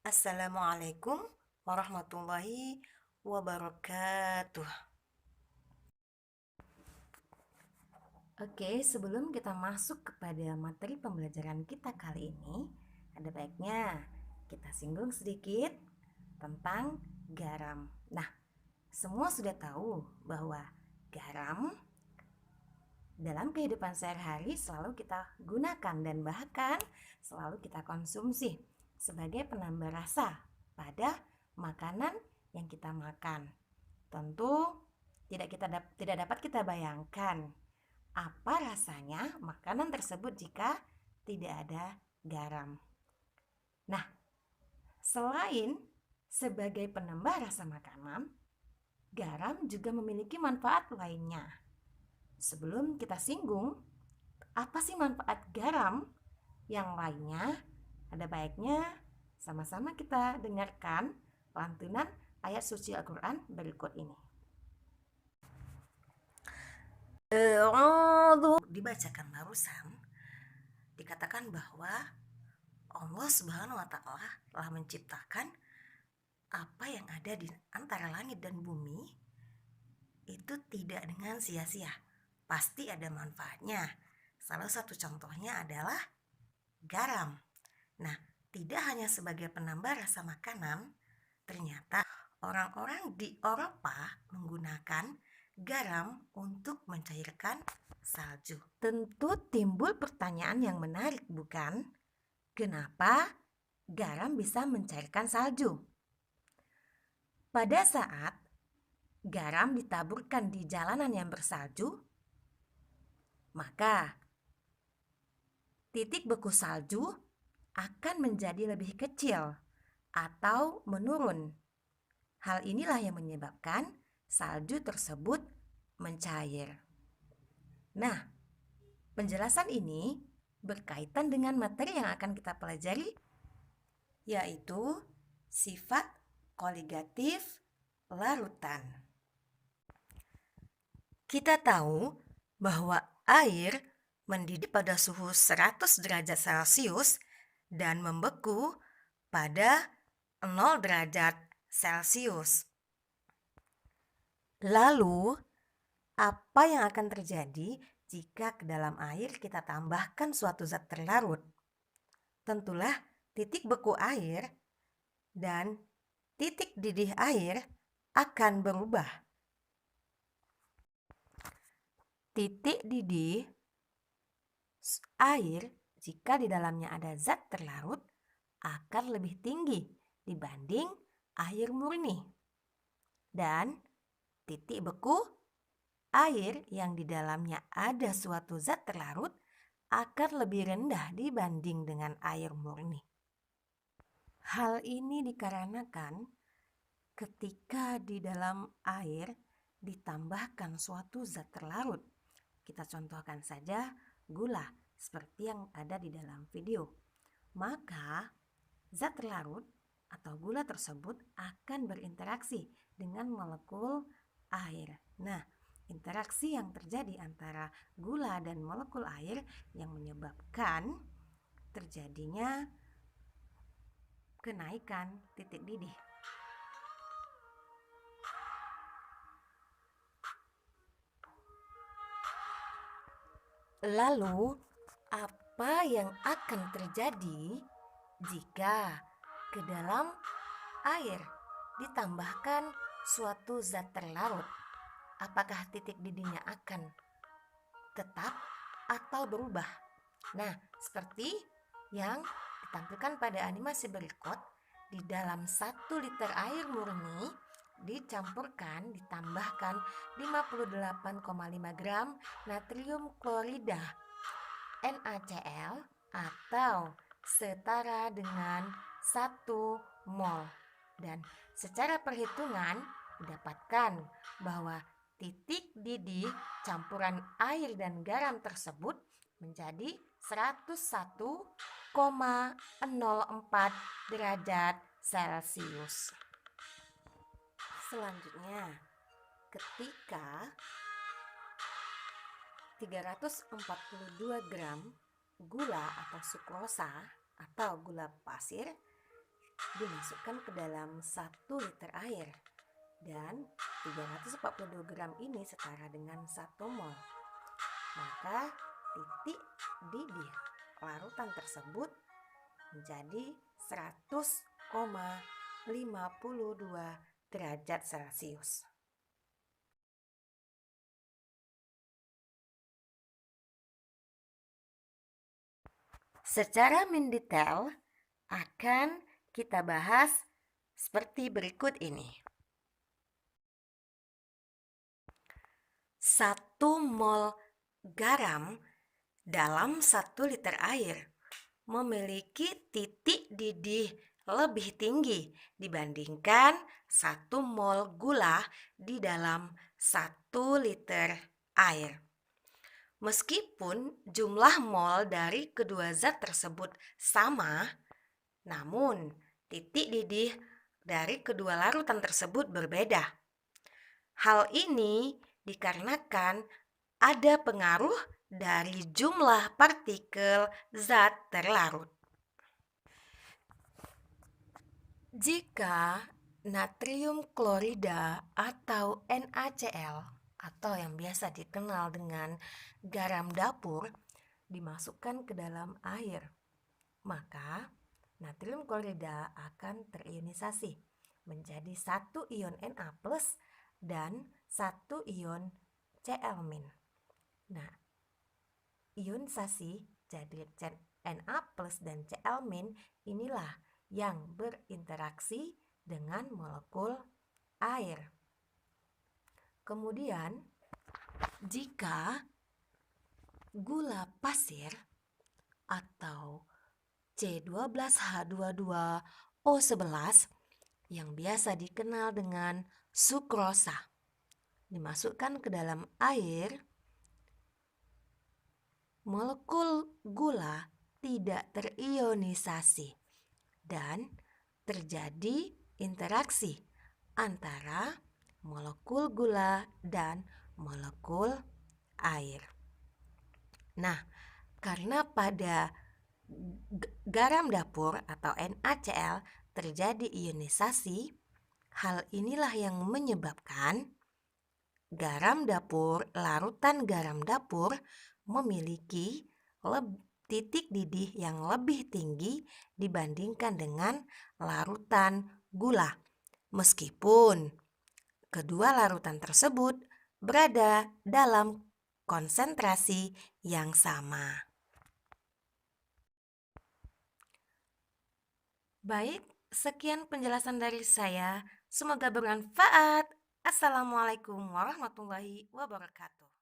Assalamualaikum warahmatullahi wabarakatuh. Oke, sebelum kita masuk kepada materi pembelajaran kita kali ini, ada baiknya kita singgung sedikit tentang garam. Nah, semua sudah tahu bahwa garam dalam kehidupan sehari-hari selalu kita gunakan dan bahkan selalu kita konsumsi sebagai penambah rasa pada makanan yang kita makan. Tentu tidak dapat kita bayangkan apa rasanya makanan tersebut jika tidak ada garam. Nah, selain sebagai penambah rasa makanan, garam juga memiliki manfaat lainnya. Sebelum kita singgung, apa sih manfaat garam yang lainnya? Ada baiknya sama-sama kita dengarkan lantunan ayat suci Al-Quran berikut ini. Dibacakan barusan, dikatakan bahwa Allah Subhanahu wa Ta'ala telah menciptakan apa yang ada di antara langit dan bumi itu tidak dengan sia-sia, pasti ada manfaatnya. Salah satu contohnya adalah garam. Nah, tidak hanya sebagai penambah rasa makanan, ternyata orang-orang di Eropa menggunakan garam untuk mencairkan salju. Tentu timbul pertanyaan yang menarik, bukan? Kenapa garam bisa mencairkan salju? Pada saat garam ditaburkan di jalanan yang bersalju, maka titik beku salju akan menjadi lebih kecil atau menurun. Hal inilah yang menyebabkan salju tersebut mencair. Nah, penjelasan ini berkaitan dengan materi yang akan kita pelajari, yaitu sifat koligatif larutan. Kita tahu bahwa air mendidih pada suhu 100 derajat Celcius dan membeku pada 0 derajat Celcius. Lalu, apa yang akan terjadi jika ke dalam air kita tambahkan suatu zat terlarut? Tentulah titik beku air dan titik didih air akan berubah. Titik didih air jika di dalamnya ada zat terlarut akan lebih tinggi dibanding air murni. Dan titik beku air yang di dalamnya ada suatu zat terlarut akan lebih rendah dibanding dengan air murni. Hal ini dikarenakan ketika di dalam air ditambahkan suatu zat terlarut, kita contohkan saja gula seperti yang ada di dalam video, maka zat terlarut atau gula tersebut akan berinteraksi dengan molekul air. Nah, interaksi yang terjadi antara gula dan molekul air yang menyebabkan terjadinya kenaikan titik didih. Lalu, apa yang akan terjadi jika ke dalam air ditambahkan suatu zat terlarut? Apakah titik didihnya akan tetap atau berubah? Nah, seperti yang ditampilkan pada animasi berikut, di dalam 1 liter air murni ditambahkan 58,5 gram natrium klorida NaCl atau setara dengan 1 mol. Dan secara perhitungan didapatkan bahwa titik didih campuran air dan garam tersebut menjadi 101,04 derajat Celcius. Selanjutnya, ketika 342 gram gula atau sukrosa atau gula pasir dimasukkan ke dalam 1 liter air dan 342 gram ini setara dengan 1 mol. Maka titik didih larutan tersebut menjadi 100,52 derajat Celcius. Secara mendetail akan kita bahas seperti berikut ini. 1 mol garam dalam 1 liter air memiliki titik didih lebih tinggi dibandingkan 1 mol gula di dalam 1 liter air. Meskipun jumlah mol dari kedua zat tersebut sama, namun titik didih dari kedua larutan tersebut berbeda. Hal ini dikarenakan ada pengaruh dari jumlah partikel zat terlarut. Jika natrium klorida atau NaCl atau yang biasa dikenal dengan garam dapur dimasukkan ke dalam air, maka natrium klorida akan terionisasi menjadi 1 ion Na+ dan 1 ion Cl-. Nah, ionisasi jadi Na+ dan Cl- inilah yang berinteraksi dengan molekul air. Kemudian, jika gula pasir atau C12H22O11 yang biasa dikenal dengan sukrosa dimasukkan ke dalam air, molekul gula tidak terionisasi dan terjadi interaksi antara molekul gula dan molekul air. Nah, karena pada garam dapur atau NaCl terjadi ionisasi, hal inilah yang menyebabkan garam dapur, larutan garam dapur memiliki titik didih yang lebih tinggi dibandingkan dengan larutan gula. Meskipun kedua larutan tersebut berada dalam konsentrasi yang sama. Baik, sekian penjelasan dari saya. Semoga bermanfaat. Assalamualaikum warahmatullahi wabarakatuh.